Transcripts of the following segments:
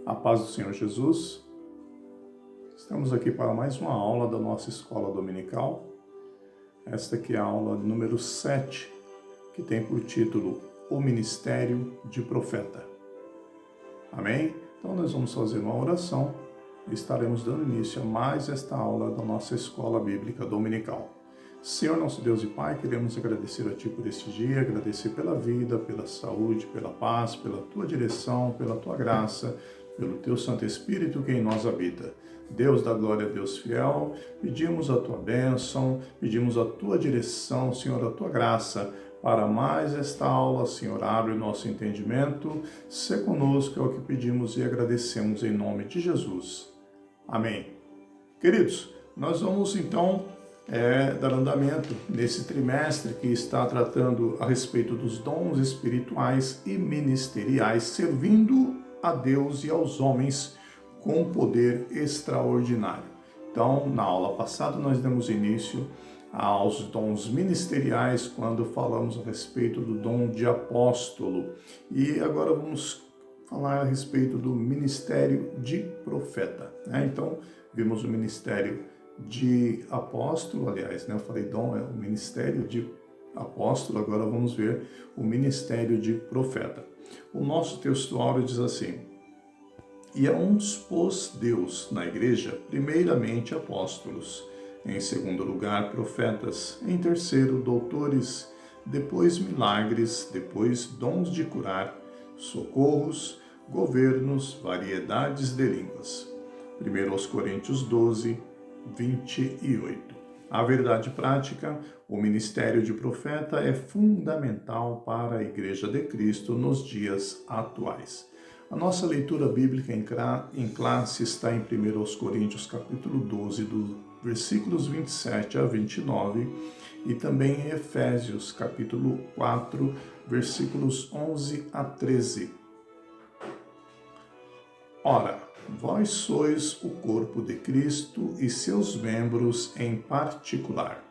A paz do Senhor Jesus. Estamos aqui para mais uma aula da nossa escola dominical. Esta aqui é a aula número 7, que tem por título O Ministério de Profeta. Amém? Então nós vamos fazer uma oração e estaremos dando início a mais esta aula da nossa escola bíblica dominical. Senhor nosso Deus e Pai, queremos agradecer a Ti por este dia, agradecer pela vida, pela saúde, pela paz, pela Tua direção, pela Tua graça, pelo Teu Santo Espírito que em nós habita. Deus da glória, Deus fiel, pedimos a Tua bênção, pedimos a Tua direção, Senhor, a Tua graça, para mais esta aula, Senhor, abre o nosso entendimento, se conosco é o que pedimos e agradecemos em nome de Jesus. Amém. Queridos, nós vamos então dar andamento nesse trimestre que está tratando a respeito dos dons espirituais e ministeriais, servindo a Deus e aos homens com poder extraordinário. Então, na aula passada nós demos início aos dons ministeriais quando falamos a respeito do dom de apóstolo. E agora vamos falar a respeito do ministério de profeta. Então, vimos o ministério de apóstolo, aliás, eu falei dom, é o ministério de apóstolo, agora vamos ver o ministério de profeta. O nosso textuário diz assim: e a uns pôs Deus na igreja, primeiramente apóstolos, em segundo lugar profetas, em terceiro doutores, depois milagres, depois dons de curar, socorros, governos, variedades de línguas. 1 Coríntios 12, 28. A verdade prática, o ministério de profeta é fundamental para a Igreja de Cristo nos dias atuais. A nossa leitura bíblica em classe está em 1 Coríntios capítulo 12, dos versículos 27 a 29, e também em Efésios capítulo 4, versículos 11 a 13. Ora, vós sois o corpo de Cristo e seus membros em particular.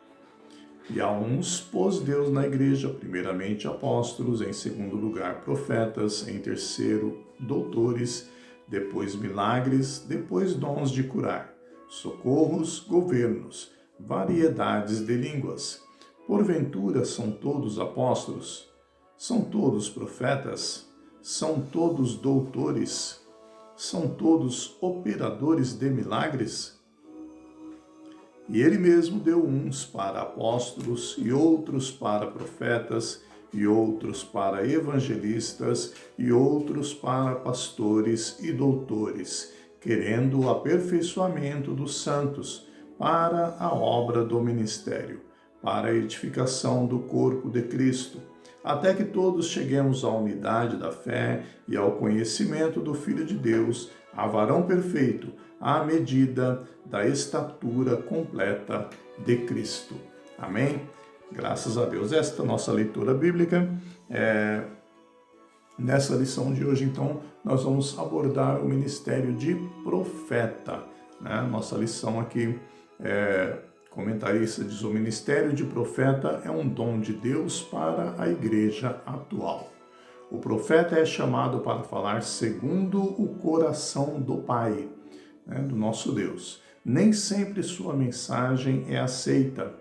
E a uns pôs Deus na igreja, primeiramente apóstolos, em segundo lugar profetas, em terceiro doutores, depois milagres, depois dons de curar, socorros, governos, variedades de línguas. Porventura são todos apóstolos? São todos profetas? São todos doutores? São todos operadores de milagres? E ele mesmo deu uns para apóstolos, e outros para profetas, e outros para evangelistas, e outros para pastores e doutores, querendo o aperfeiçoamento dos santos, para a obra do ministério, para a edificação do corpo de Cristo, até que todos cheguemos à unidade da fé e ao conhecimento do Filho de Deus, a varão perfeito, à medida da estatura completa de Cristo. Amém? Graças a Deus. Esta é a nossa leitura bíblica. Nessa lição de hoje, então, nós vamos abordar o ministério de profeta. Nossa lição aqui comentarista diz: o ministério de profeta é um dom de Deus para a igreja atual. O profeta é chamado para falar segundo o coração do Pai, do nosso Deus. Nem sempre sua mensagem é aceita.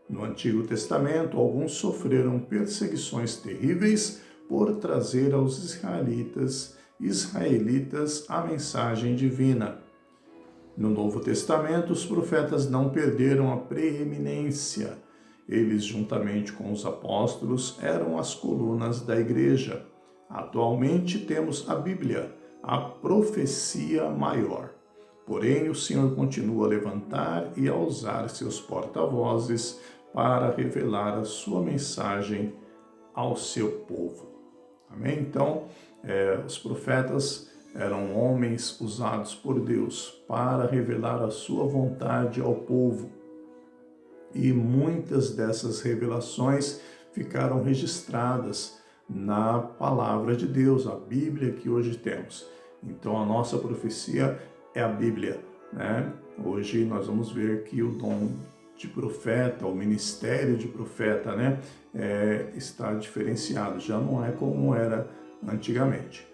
No Antigo Testamento, alguns sofreram perseguições terríveis por trazer aos israelitas a mensagem divina. No Novo Testamento, os profetas não perderam a preeminência. Eles, juntamente com os apóstolos, eram as colunas da igreja. Atualmente temos a Bíblia, a profecia maior. Porém, o Senhor continua a levantar e a usar seus porta-vozes para revelar a sua mensagem ao seu povo. Amém? Então, os profetas eram homens usados por Deus para revelar a sua vontade ao povo. E muitas dessas revelações ficaram registradas na palavra de Deus, a Bíblia que hoje temos. Então a nossa profecia é a Bíblia, Hoje nós vamos ver que o dom de profeta, o ministério de profeta, está diferenciado, já não é como era antigamente.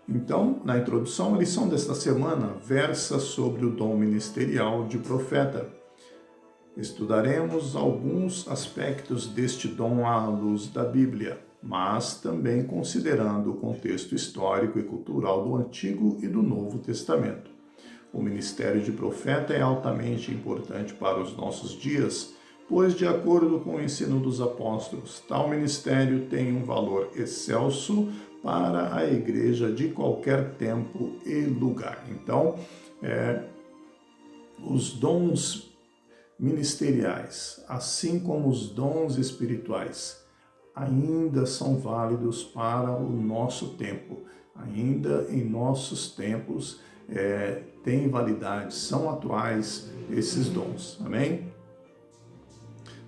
Então, na introdução, a lição desta semana versa sobre o dom ministerial de profeta. Estudaremos alguns aspectos deste dom à luz da Bíblia, mas também considerando o contexto histórico e cultural do Antigo e do Novo Testamento. O ministério de profeta é altamente importante para os nossos dias, pois, de acordo com o ensino dos apóstolos, tal ministério tem um valor excelso para a igreja de qualquer tempo e lugar. Então, os dons ministeriais, assim como os dons espirituais, ainda são válidos para o nosso tempo. Ainda em nossos tempos têm validade, são atuais esses dons. Amém?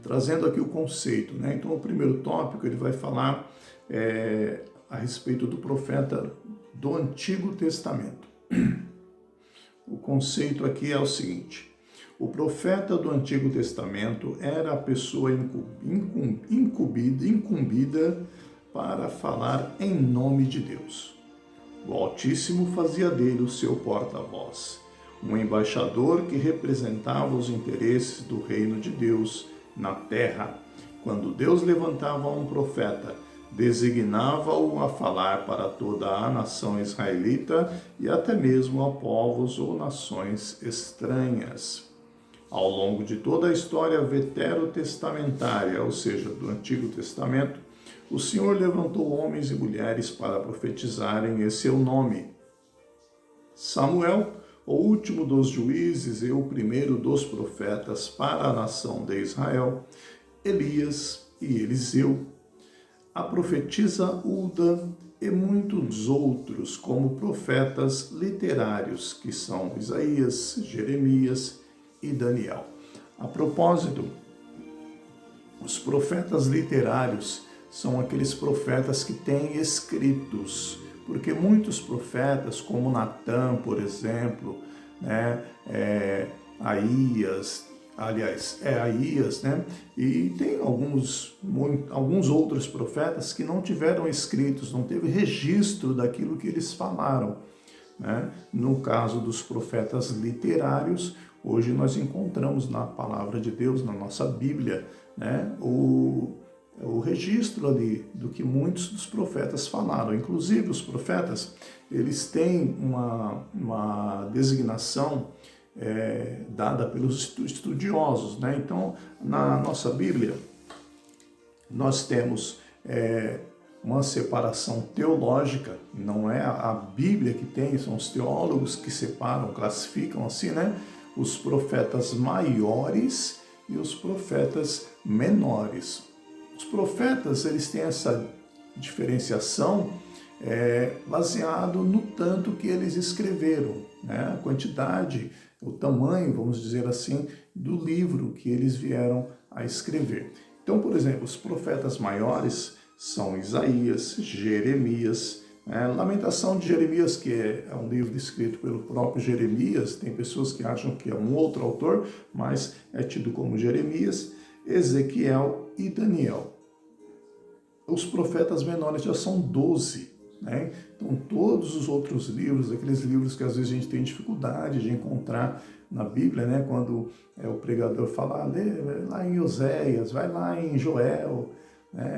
Trazendo aqui o conceito, né? Então, o primeiro tópico ele vai falar a respeito do profeta do Antigo Testamento. O conceito aqui é o seguinte: o profeta do Antigo Testamento era a pessoa incumbida para falar em nome de Deus. O Altíssimo fazia dele o seu porta-voz, um embaixador que representava os interesses do reino de Deus na terra. Quando Deus levantava um profeta, designava-o a falar para toda a nação israelita e até mesmo a povos ou nações estranhas. Ao longo de toda a história veterotestamentária, ou seja, do Antigo Testamento, o Senhor levantou homens e mulheres para profetizarem em seu nome. Samuel, o último dos juízes e o primeiro dos profetas para a nação de Israel, Elias e Eliseu, a profetisa Hulda e muitos outros como profetas literários, que são Isaías, Jeremias e Daniel. A propósito, os profetas literários são aqueles profetas que têm escritos, porque muitos profetas, como Natã, por exemplo, Aías, né? E tem alguns outros profetas que não tiveram escritos, não teve registro daquilo que eles falaram, né? No caso dos profetas literários, hoje nós encontramos na palavra de Deus, na nossa Bíblia, né, o registro ali do que muitos dos profetas falaram. Inclusive, os profetas, eles têm uma designação dada pelos estudiosos, né? Então, na nossa Bíblia, nós temos uma separação teológica, não é a Bíblia que tem, são os teólogos que separam, classificam assim, né? Os profetas maiores e os profetas menores. Os profetas, eles têm essa diferenciação baseado no tanto que eles escreveram, né? A quantidade, o tamanho, vamos dizer assim, do livro que eles vieram a escrever. Então, por exemplo, os profetas maiores são Isaías, Jeremias, Lamentação de Jeremias, que é um livro escrito pelo próprio Jeremias, tem pessoas que acham que é um outro autor, mas é tido como Jeremias, Ezequiel e Daniel. Os profetas menores já são 12, né? Então, todos os outros livros, aqueles livros que às vezes a gente tem dificuldade de encontrar na Bíblia, né? Quando o pregador fala, lê lá em Oséias, vai lá em Joel,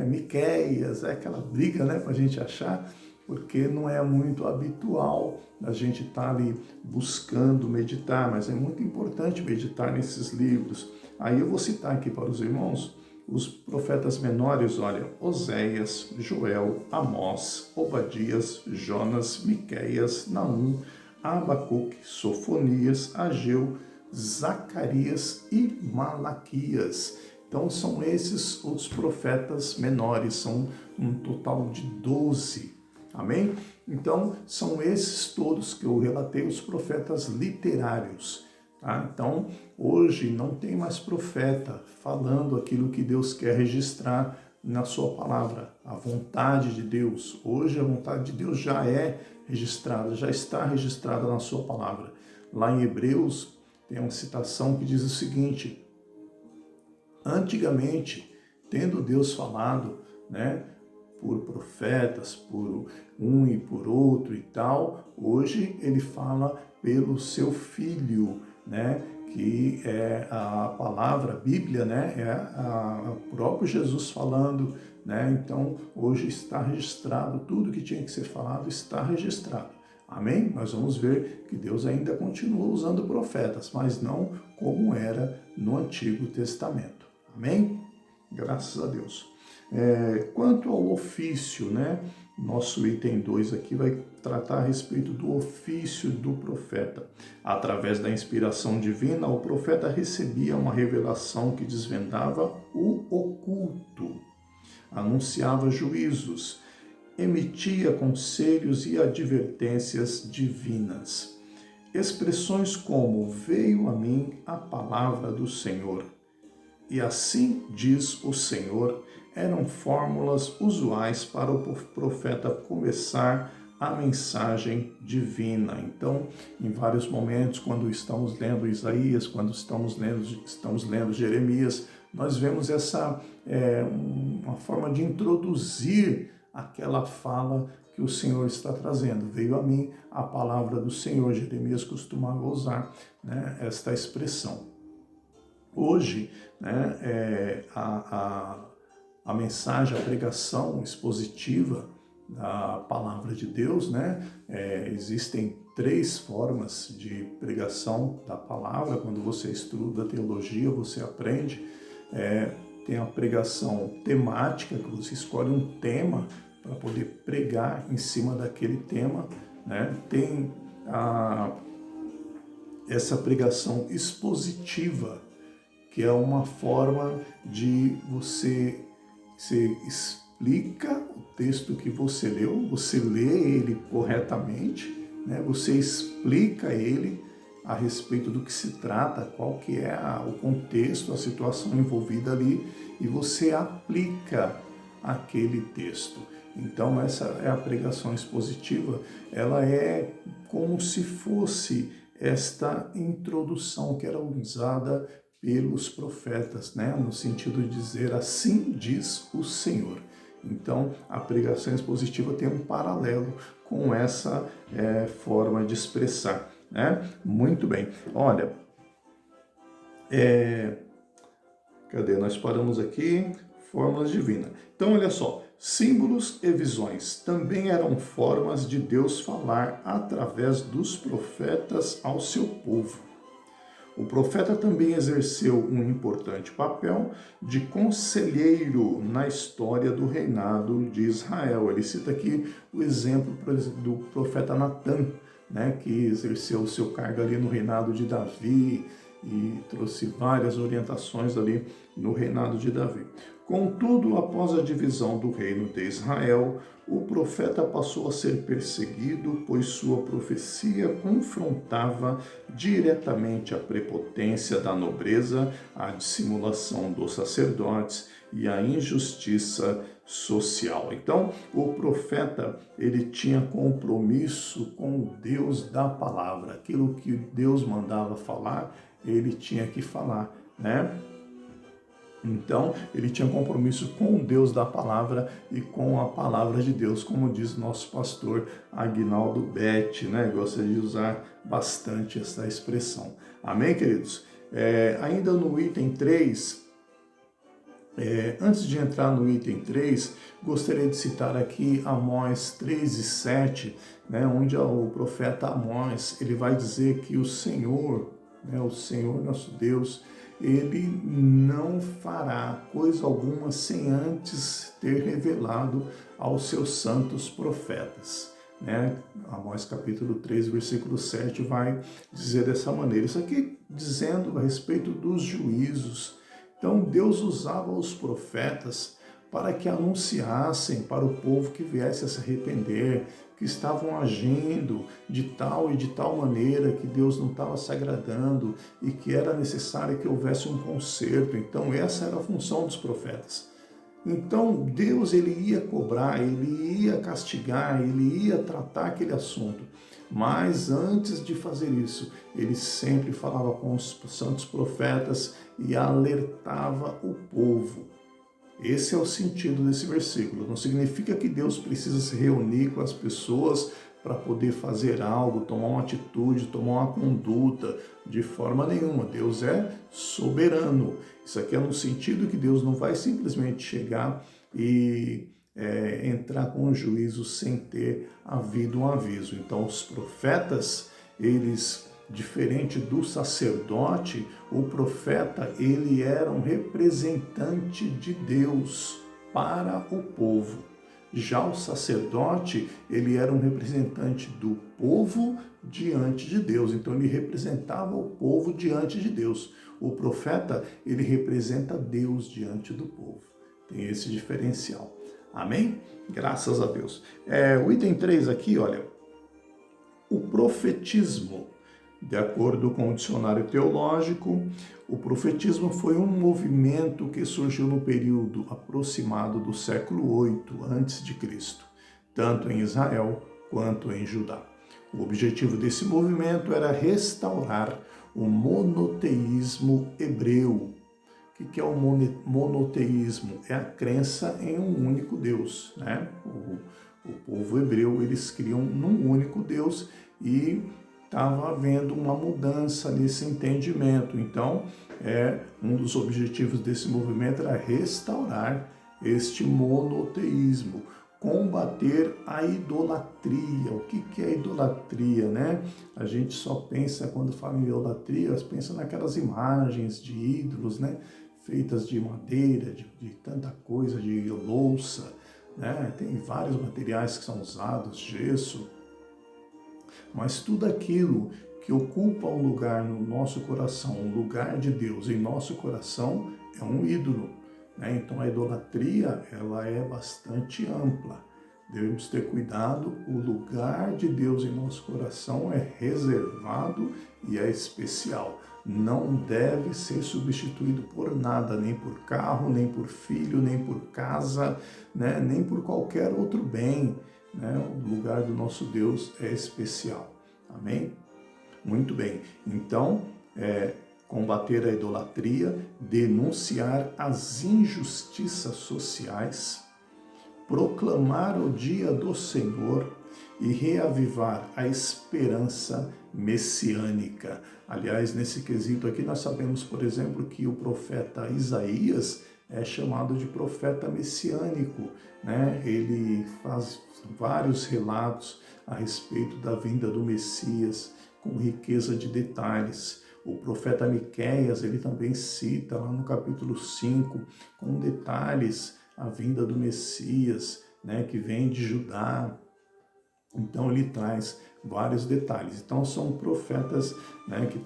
Miqueias, aquela briga, né, para a gente achar, porque não é muito habitual a gente estar ali buscando meditar, mas é muito importante meditar nesses livros. Aí eu vou citar aqui para os irmãos os profetas menores, olha, Oséias, Joel, Amós, Obadias, Jonas, Miqueias, Naum, Abacuque, Sofonias, Ageu, Zacarias e Malaquias. Então são esses os profetas menores, são um total de 12. Amém? Então são esses todos que eu relatei, os profetas literários. Tá? Então hoje não tem mais profeta falando aquilo que Deus quer registrar na sua palavra, a vontade de Deus. Hoje a vontade de Deus já é registrada, já está registrada na sua palavra. Lá em Hebreus tem uma citação que diz o seguinte: antigamente, tendo Deus falado, por profetas, por um e por outro e tal. Hoje ele fala pelo seu Filho, né? Que é a palavra, a Bíblia, né? É o próprio Jesus falando, né? Então, hoje está registrado, tudo que tinha que ser falado está registrado. Amém? Nós vamos ver que Deus ainda continua usando profetas, mas não como era no Antigo Testamento. Amém? Graças a Deus. Quanto ao ofício, né? Nosso item 2 aqui vai tratar a respeito do ofício do profeta. Através da inspiração divina, o profeta recebia uma revelação que desvendava o oculto, anunciava juízos, emitia conselhos e advertências divinas. Expressões como "veio a mim a palavra do Senhor" e "assim diz o Senhor" eram fórmulas usuais para o profeta começar a mensagem divina. Então, em vários momentos, quando estamos lendo Isaías, quando estamos lendo Jeremias, nós vemos essa uma forma de introduzir aquela fala que o Senhor está trazendo. Veio a mim a palavra do Senhor. Jeremias costumava usar, né, esta expressão. Hoje, né, a mensagem, a pregação expositiva da palavra de Deus, né? Existem 3 formas de pregação da palavra. Quando você estuda a teologia, você aprende. Tem a pregação temática, que você escolhe um tema para poder pregar em cima daquele tema, né? Tem essa pregação expositiva, que é uma forma de você explica o texto que você leu, você lê ele corretamente, né? Você explica ele a respeito do que se trata, qual que é o contexto, a situação envolvida ali, e você aplica aquele texto. Então essa é a pregação expositiva, ela é como se fosse esta introdução que era usada pelos profetas, né? No sentido de dizer "assim diz o Senhor". Então, a pregação expositiva tem um paralelo com essa forma de expressar, né? Muito bem. Olha, cadê? Nós paramos aqui, fórmulas divinas. Então, olha só, símbolos e visões também eram formas de Deus falar através dos profetas ao seu povo. O profeta também exerceu um importante papel de conselheiro na história do reinado de Israel. Ele cita aqui o exemplo, por exemplo, do profeta Natã, né, que exerceu o seu cargo ali no reinado de Davi e trouxe várias orientações ali no reinado de Davi. Contudo, após a divisão do reino de Israel, o profeta passou a ser perseguido, pois sua profecia confrontava diretamente a prepotência da nobreza, a dissimulação dos sacerdotes e a injustiça social. Então, o profeta, ele tinha compromisso com o Deus da palavra. Aquilo que Deus mandava falar, ele tinha que falar, né? Então, ele tinha compromisso com o Deus da palavra e com a palavra de Deus, como diz nosso pastor Aguinaldo Betti, né? Gosta de usar bastante essa expressão. Amém, queridos? Ainda no item 3, antes de entrar no item 3, gostaria de citar aqui Amós 3:7, né? Onde o profeta Amós, ele vai dizer que o Senhor, né? O Senhor nosso Deus, ele não fará coisa alguma sem antes ter revelado aos seus santos profetas, né? Amós capítulo 3, versículo 7 vai dizer dessa maneira. Isso aqui dizendo a respeito dos juízos. Então Deus usava os profetas para que anunciassem para o povo que viesse a se arrepender, que estavam agindo de tal e de tal maneira que Deus não estava se agradando e que era necessário que houvesse um conserto. Então essa era a função dos profetas. Então Deus, ele ia cobrar, ele ia castigar, ele ia tratar aquele assunto. Mas antes de fazer isso, ele sempre falava com os santos profetas e alertava o povo. Esse é o sentido desse versículo. Não significa que Deus precisa se reunir com as pessoas para poder fazer algo, tomar uma atitude, tomar uma conduta, de forma nenhuma. Deus é soberano. Isso aqui é no sentido que Deus não vai simplesmente chegar e entrar com um juízo sem ter havido um aviso. Então, os profetas, eles, diferente do sacerdote, o profeta, ele era um representante de Deus para o povo. Já o sacerdote, ele era um representante do povo diante de Deus. Então, ele representava o povo diante de Deus. O profeta, ele representa Deus diante do povo. Tem esse diferencial. Amém? Graças a Deus. O item 3 aqui, olha, o profetismo. De acordo com o dicionário teológico, o profetismo foi um movimento que surgiu no período aproximado do século 8 a.C., tanto em Israel quanto em Judá. O objetivo desse movimento era restaurar o monoteísmo hebreu. O que é o monoteísmo? É a crença em um único Deus, né? O povo hebreu, eles criam num único Deus e estava havendo uma mudança nesse entendimento. Então, um dos objetivos desse movimento era restaurar este monoteísmo, combater a idolatria. O que é idolatria, né? A gente só pensa, quando fala em idolatria, pensa naquelas imagens de ídolos, né? Feitas de madeira, de tanta coisa, de louça, né? Tem vários materiais que são usados, gesso. Mas tudo aquilo que ocupa um lugar no nosso coração, um lugar de Deus em nosso coração, é um ídolo, né? Então a idolatria, ela é bastante ampla. Devemos ter cuidado, o lugar de Deus em nosso coração é reservado e é especial. Não deve ser substituído por nada, nem por carro, nem por filho, nem por casa, né? Nem por qualquer outro bem. O lugar do nosso Deus é especial. Amém? Muito bem. Então, combater a idolatria, denunciar as injustiças sociais, proclamar o dia do Senhor e reavivar a esperança messiânica. Aliás, nesse quesito aqui, nós sabemos, por exemplo, que o profeta Isaías é chamado de profeta messiânico, né? Ele faz vários relatos a respeito da vinda do Messias, com riqueza de detalhes. O profeta Miqueias, ele também cita lá no capítulo 5, com detalhes, a vinda do Messias, né, que vem de Judá. Então ele traz vários detalhes. Então são profetas, né, que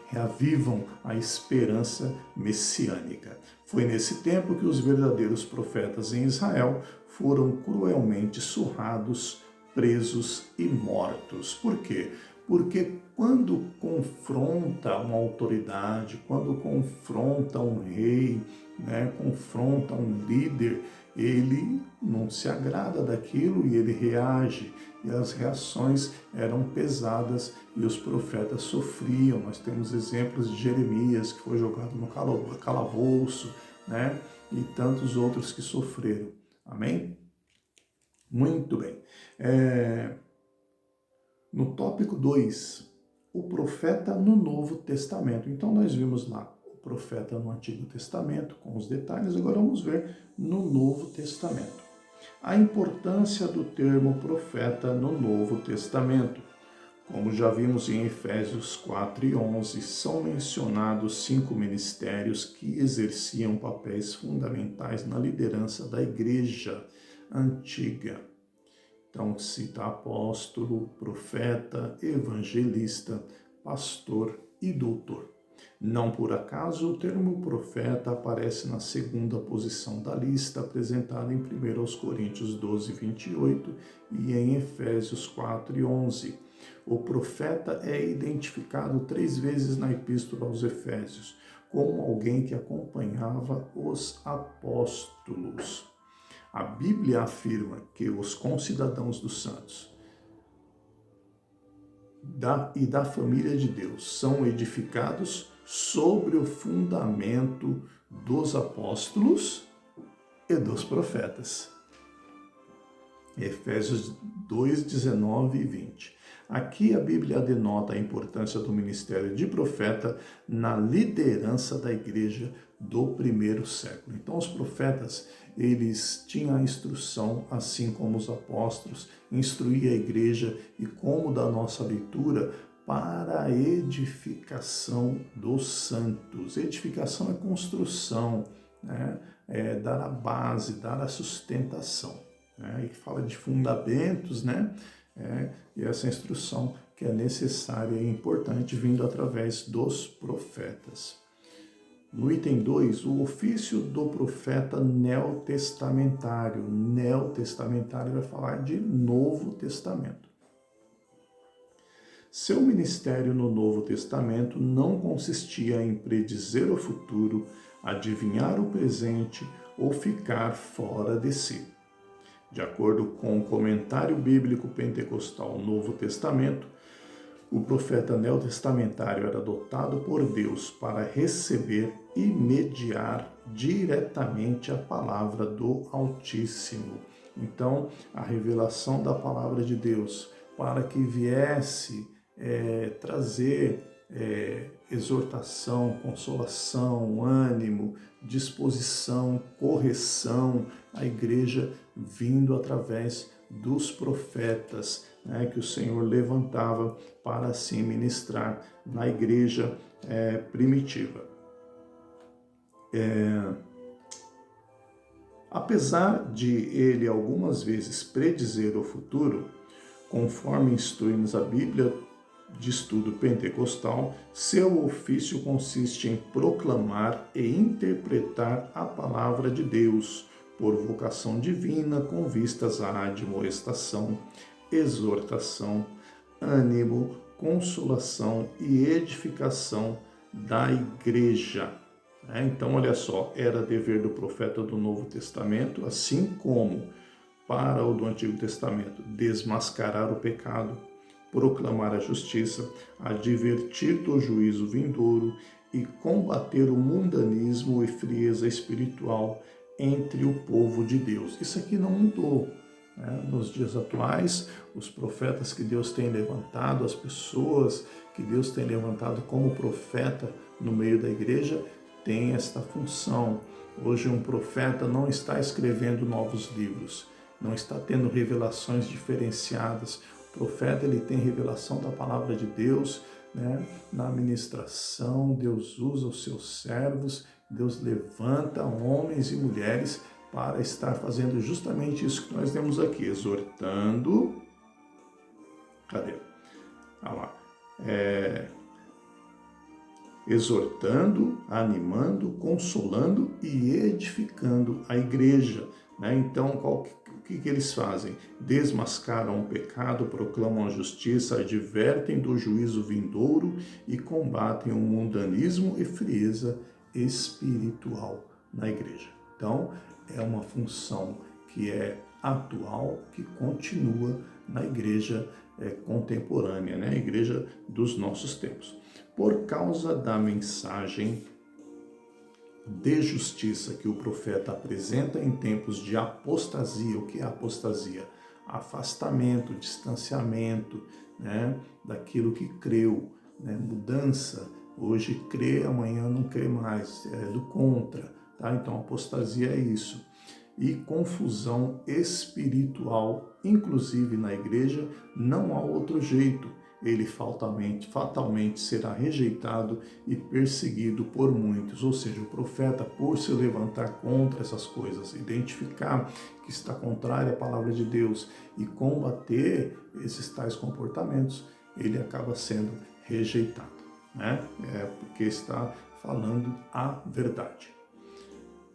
reavivam a esperança messiânica. Foi nesse tempo que os verdadeiros profetas em Israel foram cruelmente surrados, presos e mortos. Por quê? Porque quando confronta uma autoridade, quando confronta um rei, né, confronta um líder, ele não se agrada daquilo e ele reage. E as reações eram pesadas e os profetas sofriam. Nós temos exemplos de Jeremias, que foi jogado no calabouço, né, e tantos outros que sofreram. Amém? Muito bem. No tópico 2, o profeta no Novo Testamento. Então nós vimos lá o profeta no Antigo Testamento, com os detalhes, agora vamos ver no Novo Testamento. A importância do termo profeta no Novo Testamento. Como já vimos em Efésios 4 e 11, são mencionados 5 ministérios que exerciam papéis fundamentais na liderança da igreja antiga. Então, cita apóstolo, profeta, evangelista, pastor e doutor. Não por acaso o termo profeta aparece na segunda posição da lista apresentada em 1 Coríntios 12, 28 e em Efésios 4 e 11. O profeta é identificado 3 vezes na Epístola aos Efésios, como alguém que acompanhava os apóstolos. A Bíblia afirma que os concidadãos dos santos e da família de Deus são edificados sobre o fundamento dos apóstolos e dos profetas. Efésios 2, 19 e 20. Aqui a Bíblia denota a importância do ministério de profeta na liderança da igreja do primeiro século. Então os profetas, eles tinham a instrução, assim como os apóstolos, instruir a igreja e como da nossa leitura, para a edificação dos santos. Edificação é construção, né? É dar a base, dar a sustentação. Né? E fala de fundamentos, né? E essa instrução que é necessária e importante vindo através dos profetas. No item 2, o ofício do profeta neotestamentário. Neotestamentário vai falar de Novo Testamento. Seu ministério no Novo Testamento não consistia em predizer o futuro, adivinhar o presente ou ficar fora de si. De acordo com o comentário bíblico pentecostal Novo Testamento, o profeta neotestamentário era dotado por Deus para receber e mediar diretamente a palavra do Altíssimo. Então, a revelação da palavra de Deus para que viesse trazer exortação, consolação, ânimo, disposição, correção à igreja vindo através dos profetas, né, que o Senhor levantava para assim ministrar na igreja primitiva. Apesar de ele algumas vezes predizer o futuro, conforme instrui-nos a Bíblia de estudo pentecostal, seu ofício consiste em proclamar e interpretar a palavra de Deus por vocação divina com vistas à admoestação, exortação, ânimo, consolação e edificação da igreja. Então, olha só, era dever do profeta do Novo Testamento, assim como para o do Antigo Testamento, desmascarar o pecado, proclamar a justiça, advertir do juízo vindouro e combater o mundanismo e frieza espiritual entre o povo de Deus. Isso aqui não mudou. Nos dias atuais, os profetas que Deus tem levantado, as pessoas que Deus tem levantado como profeta no meio da igreja, têm esta função. Hoje um profeta não está escrevendo novos livros, não está tendo revelações diferenciadas. O profeta, ele tem revelação da palavra de Deus, né? Na administração, Deus usa os seus servos, Deus levanta homens e mulheres para estar fazendo justamente isso que nós temos aqui, exortando, exortando, animando, consolando e edificando a igreja. Então, o que eles fazem? Desmascaram o pecado, proclamam a justiça, advertem do juízo vindouro e combatem o mundanismo e frieza espiritual na igreja. Então, é uma função que é atual, que continua na igreja contemporânea, a igreja dos nossos tempos. Por causa da mensagem de justiça que o profeta apresenta em tempos de apostasia. O que é apostasia? Afastamento, distanciamento, daquilo que creu, mudança. Hoje crê, amanhã não crê mais, é do contra. Então apostasia é isso. E confusão espiritual, inclusive na igreja, não há outro jeito. Ele fatalmente será rejeitado e perseguido por muitos. Ou seja, o profeta, por se levantar contra essas coisas, identificar que está contrário à palavra de Deus e combater esses tais comportamentos, ele acaba sendo rejeitado, porque está falando a verdade.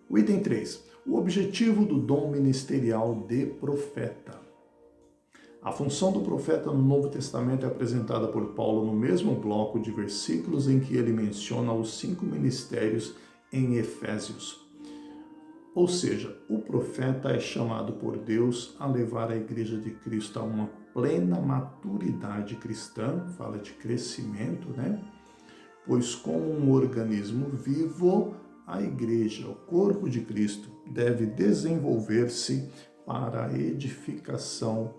O item 3. O objetivo do dom ministerial de profeta. A função do profeta no Novo Testamento é apresentada por Paulo no mesmo bloco de versículos em que ele menciona os 5 ministérios em Efésios. Ou seja, o profeta é chamado por Deus a levar a igreja de Cristo a uma plena maturidade cristã, fala de crescimento, Pois como um organismo vivo, a igreja, o corpo de Cristo, deve desenvolver-se para a edificação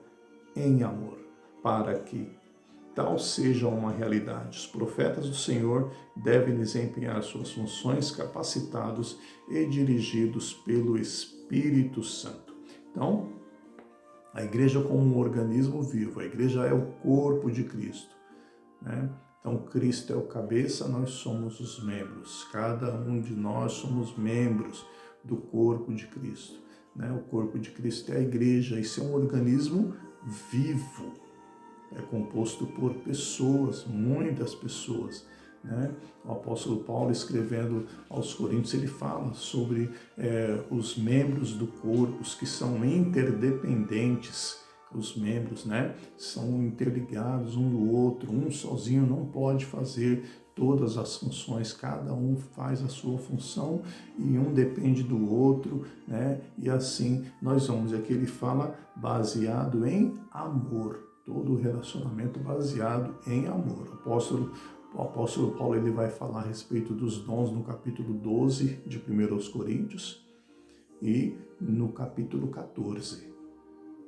em amor, para que tal seja uma realidade. Os profetas do Senhor devem desempenhar suas funções capacitados e dirigidos pelo Espírito Santo. Então, a igreja como um organismo vivo, a igreja é o corpo de Cristo, né? Então, Cristo é o cabeça, nós somos os membros. Cada um de nós somos membros do corpo de Cristo, né? O corpo de Cristo é a igreja, isso é um organismo vivo. É composto por pessoas, muitas pessoas, né? O apóstolo Paulo, escrevendo aos Coríntios, ele fala sobre os membros do corpo, os que são interdependentes. Os membros, né, são interligados um do outro, um sozinho não pode fazer todas as funções, cada um faz a sua função e um depende do outro, né? E assim nós vamos, aqui ele fala baseado em amor, todo relacionamento baseado em amor. O apóstolo Paulo, ele vai falar a respeito dos dons no capítulo 12 de 1 Coríntios e no capítulo 14.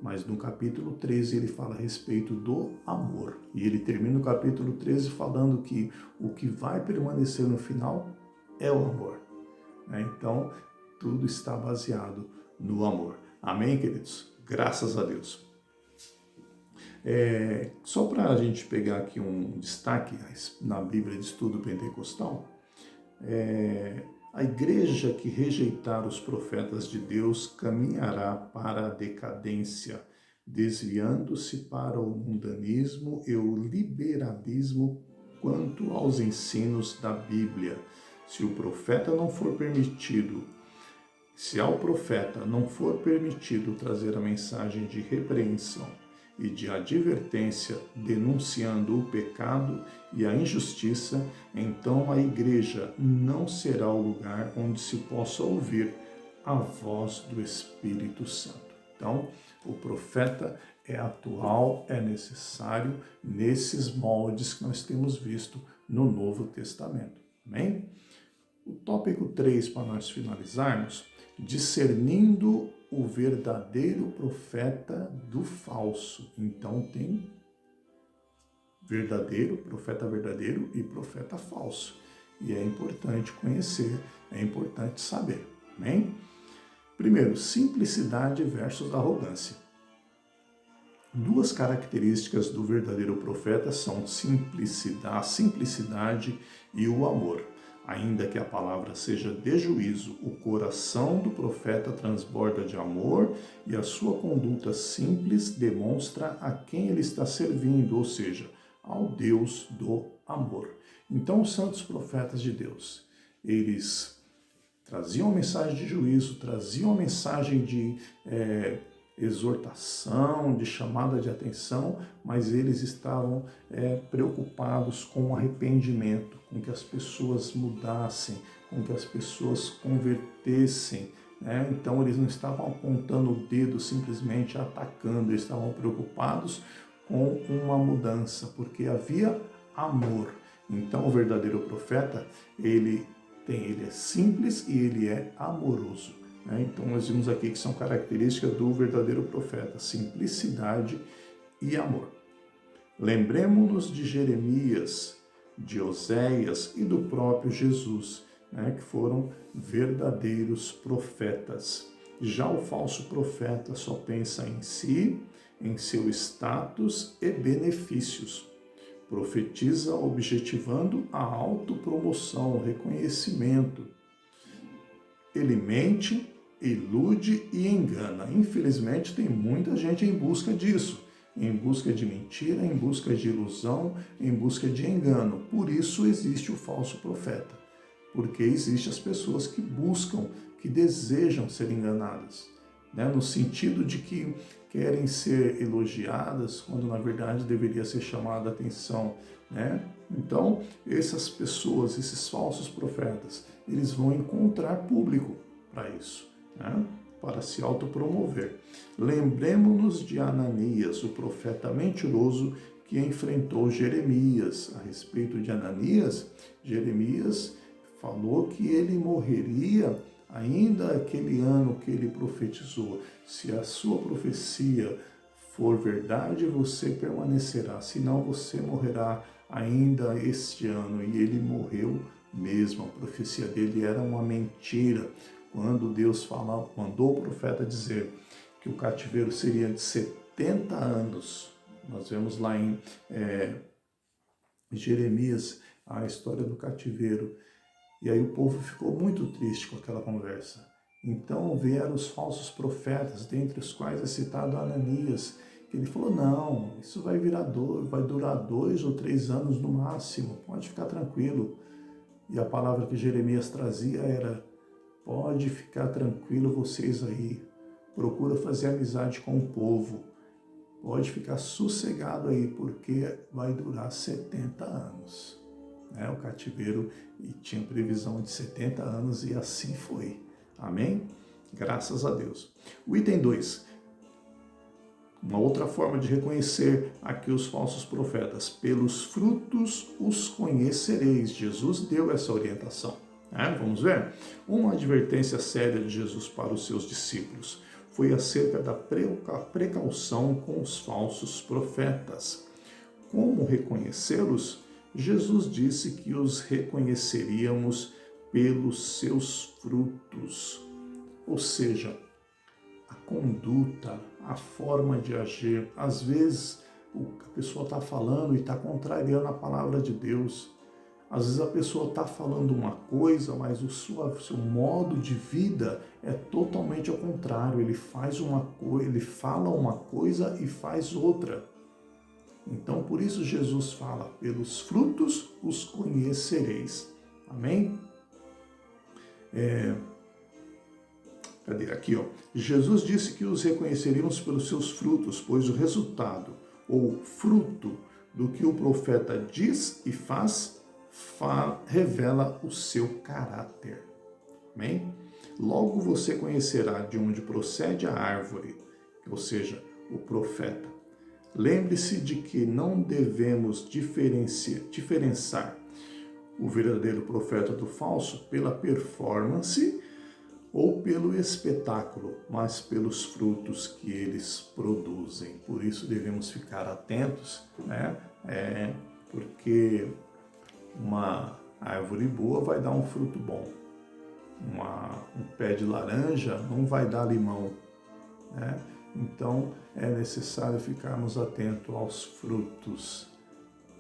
Mas no capítulo 13 ele fala a respeito do amor. E ele termina o capítulo 13 falando que o que vai permanecer no final é o amor, né? Então, tudo está baseado no amor. Amém, queridos? Graças a Deus. Só para a gente pegar aqui um destaque na Bíblia de Estudo Pentecostal, a igreja que rejeitar os profetas de Deus caminhará para a decadência, desviando-se para o mundanismo e o liberalismo quanto aos ensinos da Bíblia. Se ao profeta não for permitido trazer a mensagem de repreensão e de advertência, denunciando o pecado e a injustiça, então a igreja não será o lugar onde se possa ouvir a voz do Espírito Santo. Então, o profeta é atual, é necessário nesses moldes que nós temos visto no Novo Testamento. Amém? O tópico 3, para nós finalizarmos, discernindo o verdadeiro profeta do falso. Então tem profeta verdadeiro e profeta falso. E é importante conhecer, é importante saber. Amém? Primeiro, simplicidade versus arrogância. Duas características do verdadeiro profeta são a simplicidade e o amor. Ainda que a palavra seja de juízo, o coração do profeta transborda de amor e a sua conduta simples demonstra a quem ele está servindo, ou seja, ao Deus do amor. Então, os santos profetas de Deus, eles traziam a mensagem de juízo, traziam a mensagem de exortação, de chamada de atenção, mas eles estavam preocupados com o arrependimento, com que as pessoas mudassem, com que as pessoas convertessem, né? Então eles não estavam apontando o dedo, simplesmente atacando, eles estavam preocupados com uma mudança, porque havia amor. Então o verdadeiro profeta, ele é simples e ele é amoroso. Então nós vimos aqui que são características do verdadeiro profeta, simplicidade e amor. Lembremos-nos de Jeremias, de Oséias e do próprio Jesus, que foram verdadeiros profetas. Já o falso profeta só pensa em si, em seu status e benefícios. Profetiza objetivando a autopromoção, o reconhecimento. Ele mente, ilude e engana. Infelizmente, tem muita gente em busca disso, em busca de mentira, em busca de ilusão, em busca de engano. Por isso existe o falso profeta, porque existem as pessoas que buscam, que desejam ser enganadas, no sentido de que querem ser elogiadas, quando na verdade deveria ser chamada a atenção, Então, essas pessoas, esses falsos profetas, eles vão encontrar público para isso, para se autopromover. Lembremos-nos de Ananias, o profeta mentiroso que enfrentou Jeremias. A respeito de Ananias, Jeremias falou que ele morreria ainda aquele ano que ele profetizou. Se a sua profecia for verdade, você permanecerá, senão você morrerá ainda este ano. E ele morreu mesmo, a profecia dele era uma mentira. Quando Deus mandou o profeta dizer que o cativeiro seria de 70 anos, nós vemos lá em Jeremias a história do cativeiro, e aí o povo ficou muito triste com aquela conversa. Então vieram os falsos profetas, dentre os quais é citado Ananias, que ele falou, não, isso vai durar 2 ou 3 anos no máximo, pode ficar tranquilo. E a palavra que Jeremias trazia era, pode ficar tranquilo vocês aí, procura fazer amizade com o povo, pode ficar sossegado aí, porque vai durar 70 anos. O cativeiro e tinha previsão de 70 anos e assim foi. Amém? Graças a Deus. O item 2. Uma outra forma de reconhecer aqui os falsos profetas. Pelos frutos os conhecereis. Jesus deu essa orientação. Vamos ver? Uma advertência séria de Jesus para os seus discípulos foi acerca da precaução com os falsos profetas. Como reconhecê-los? Jesus disse que os reconheceríamos pelos seus frutos, ou seja, a conduta, a forma de agir. Às vezes a pessoa está falando e está contrariando a palavra de Deus. Às vezes a pessoa está falando uma coisa, mas o seu modo de vida é totalmente ao contrário. Ele fala uma coisa e faz outra. Então, por isso Jesus fala, pelos frutos os conhecereis. Amém? Aqui, Jesus disse que os reconheceríamos pelos seus frutos, pois o resultado ou fruto do que o profeta diz e faz revela o seu caráter. Amém? Logo você conhecerá de onde procede a árvore, ou seja, o profeta. Lembre-se de que não devemos diferenciar o verdadeiro profeta do falso pela performance ou pelo espetáculo, mas pelos frutos que eles produzem. Por isso devemos ficar atentos, porque uma árvore boa vai dar um fruto bom. Um pé de laranja não vai dar limão, Então, é necessário ficarmos atentos aos frutos.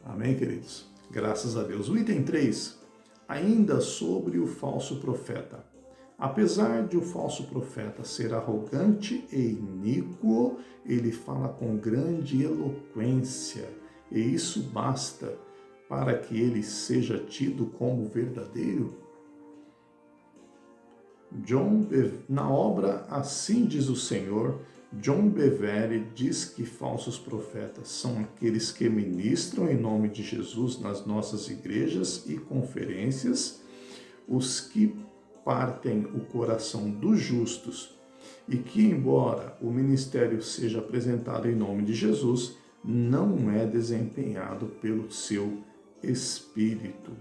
Amém, queridos? Graças a Deus. O item 3, ainda sobre o falso profeta. Apesar de o falso profeta ser arrogante e iníquo, ele fala com grande eloquência, e isso basta para que ele seja tido como verdadeiro. Na obra Assim Diz o Senhor, John Bevere diz que falsos profetas são aqueles que ministram em nome de Jesus nas nossas igrejas e conferências, os que partem o coração dos justos e que, embora o ministério seja apresentado em nome de Jesus, não é desempenhado pelo seu Espírito.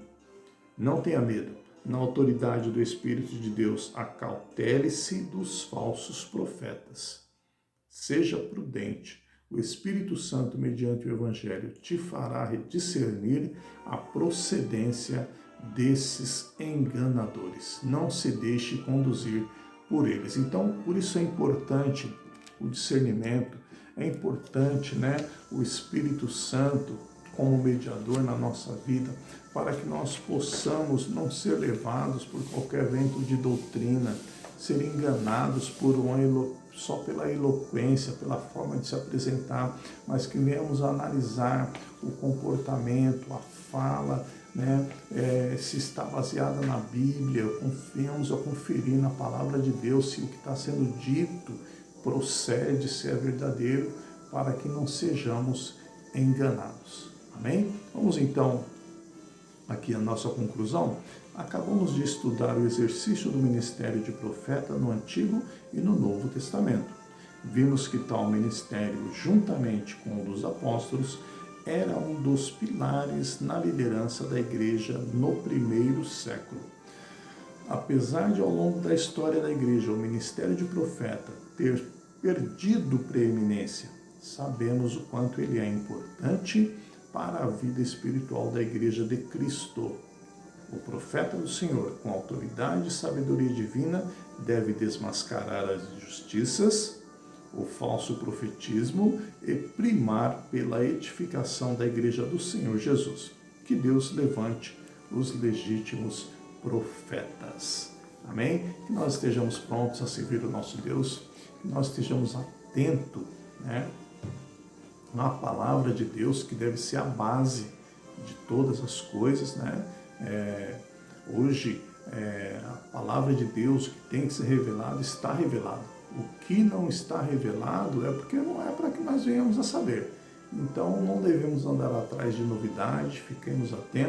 Não tenha medo. Na autoridade do Espírito de Deus, acautele-se dos falsos profetas. Seja prudente. O Espírito Santo, mediante o Evangelho, te fará discernir a procedência desses enganadores. Não se deixe conduzir por eles. Então, por isso é importante o discernimento, é importante, o Espírito Santo como mediador na nossa vida, para que nós possamos não ser levados por qualquer vento de doutrina, ser enganados só pela eloquência, pela forma de se apresentar, mas que venhamos a analisar o comportamento, a fala, se está baseada na Bíblia, venhamos a conferir na palavra de Deus se o que está sendo dito procede, se é verdadeiro, para que não sejamos enganados. Amém? Vamos então aqui a nossa conclusão. Acabamos de estudar o exercício do ministério de profeta no Antigo e no Novo Testamento. Vimos que tal ministério, juntamente com o dos apóstolos, era um dos pilares na liderança da igreja no primeiro século. apesar de ao longo da história da igreja o ministério de profeta ter perdido preeminência, sabemos o quanto ele é importante para a vida espiritual da igreja de Cristo. O profeta do Senhor, com autoridade e sabedoria divina, deve desmascarar as injustiças, o falso profetismo e primar pela edificação da igreja do Senhor Jesus. Que Deus levante os legítimos profetas. Amém? Que nós estejamos prontos a servir o nosso Deus, que nós estejamos atentos, na palavra de Deus, que deve ser a base de todas as coisas, Hoje, a palavra de Deus que tem que ser revelada, está revelada. O que não está revelado é porque não é para que nós venhamos a saber. Então, não devemos andar atrás de novidade, fiquemos atentos.